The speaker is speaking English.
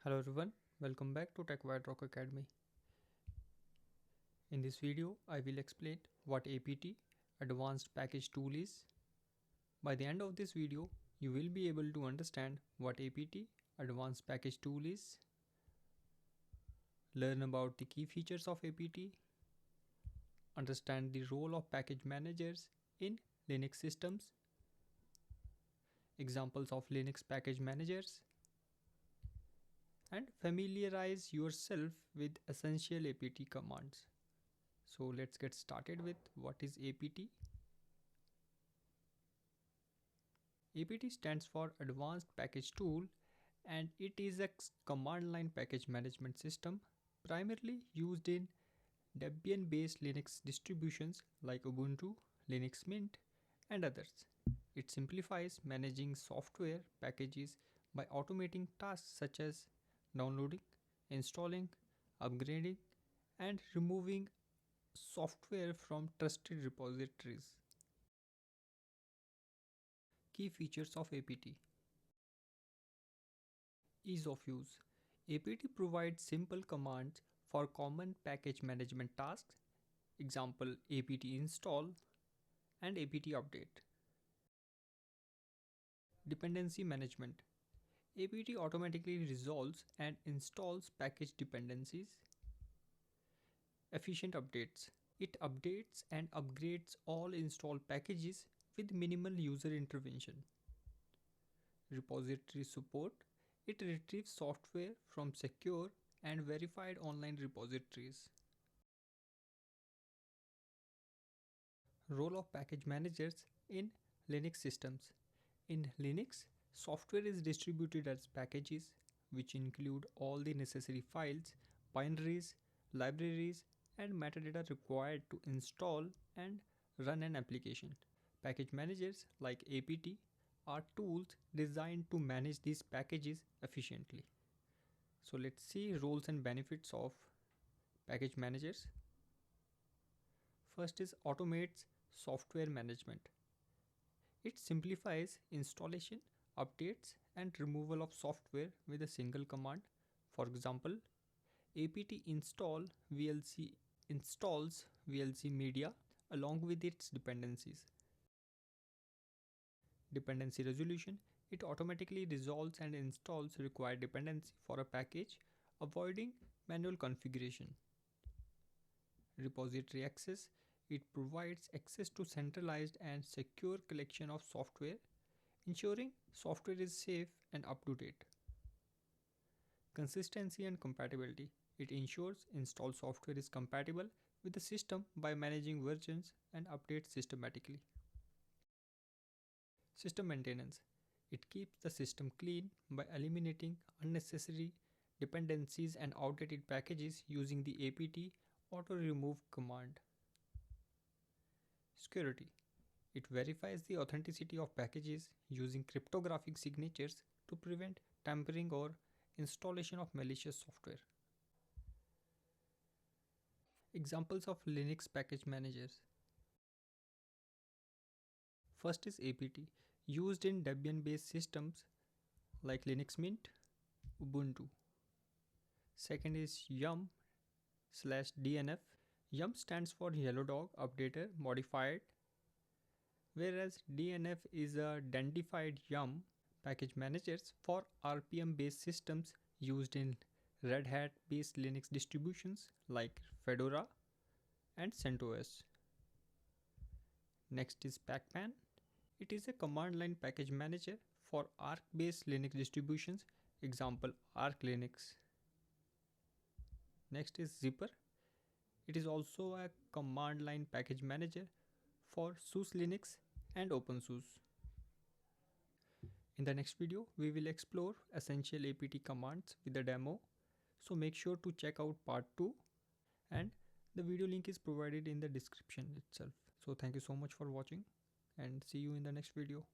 Hello everyone, welcome back to Tech White Rock Academy. In this video, I will explain what APT Advanced Package Tool is. By the end of this video, you will be able to understand what APT Advanced Package Tool is, learn about the key features of APT, understand the role of package managers in Linux systems, examples of Linux package managers, and familiarize yourself with essential APT commands. So let's get started with what is APT. APT stands for Advanced Package Tool and it is a command line package management system primarily used in Debian based Linux distributions like Ubuntu, Linux Mint and others. It simplifies managing software packages by automating tasks such as downloading, installing, upgrading and removing software from trusted repositories. Key features of APT. Ease of use. APT provides simple commands for common package management tasks, example apt install and apt update. Dependency management. APT automatically resolves and installs package dependencies. Efficient updates. It updates and upgrades all installed packages with minimal user intervention. Repository support. It retrieves software from secure and verified online repositories. Role of package managers in Linux systems. In Linux, software is distributed as packages, which include all the necessary files, binaries, libraries, and metadata required to install and run an application. Package managers like APT are tools designed to manage these packages efficiently. So let's see roles and benefits of package managers. First is automates software management. It simplifies installation, updates and removal of software with a single command. For example, apt install VLC installs VLC media along with its dependencies. Dependency resolution. It automatically resolves and installs required dependency for a package, avoiding manual configuration. Repository access. It provides access to centralized and secure collection of software, ensuring software is safe and up to date. Consistency and compatibility. It ensures installed software is compatible with the system by managing versions and updates systematically. System maintenance. It keeps the system clean by eliminating unnecessary dependencies and outdated packages using the apt auto remove command. Security. It verifies the authenticity of packages using cryptographic signatures to prevent tampering or installation of malicious software. Examples of Linux package managers. First is APT, used in Debian based systems like Linux Mint, Ubuntu. Second is yum/DNF. Yum stands for Yellow Dog Updater Modified, whereas DNF is a Dandified Yum. Package managers for RPM based systems used in Red Hat based Linux distributions like Fedora and CentOS. Next is Pacman. It is a command line package manager for Arch based Linux distributions, example Arch Linux. Next is Zipper. It is also a command line package manager for SUSE Linux and OpenSUSE. In the next video, we will explore essential APT commands with a demo. So make sure to check out part 2 and the video link is provided in the description itself. So thank you so much for watching and see you in the next video.